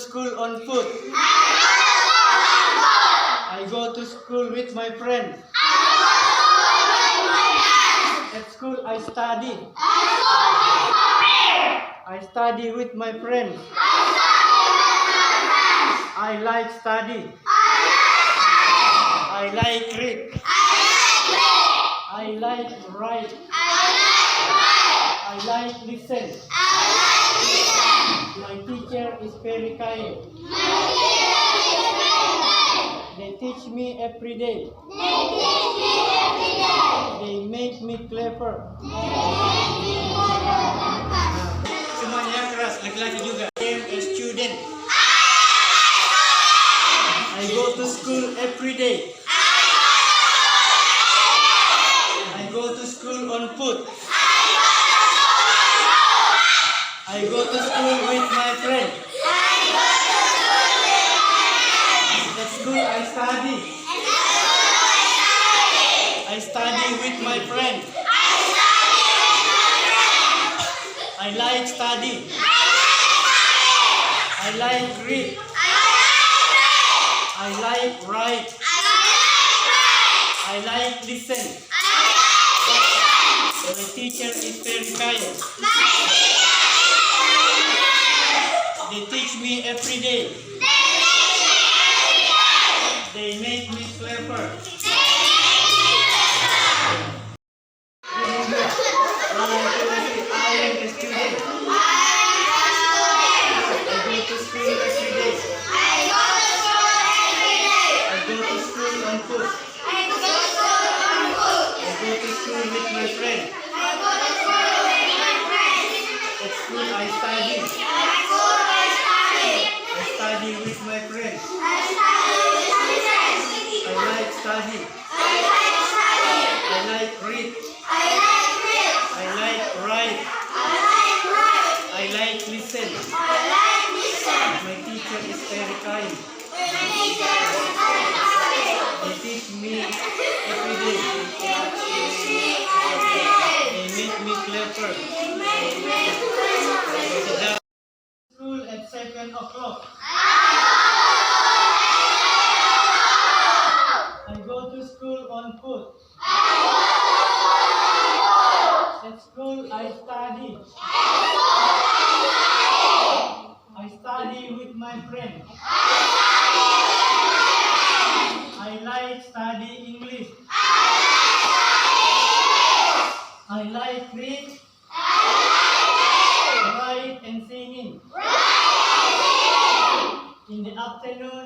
school on foot. I go to school with my friend. At school I study. I study with my friend. I like study. I like read. I like write. I like listen. My teacher is very kind. They teach me every day. They make me clever. Semuanya keras, laki-laki juga. I am a student. I go to school every day. I go to school on foot. I go to school with my friend. At school I study. I study with my friend. I like study. I like read. I like write. I like listen. My teacher is very kind. They teach me every day. They make me clever. I am a student. I go to school every day. I go to school on foot. I go to school with my friend. At school I study. I study with my friends. I like study. I like read. I like write. I like listen. My teacher is very kind. They teach me every day. They make me clever. School at 7 o'clock. I go to school on foot. At school I study. I study with my friend. I like study English. I like read, write and singing. In the afternoon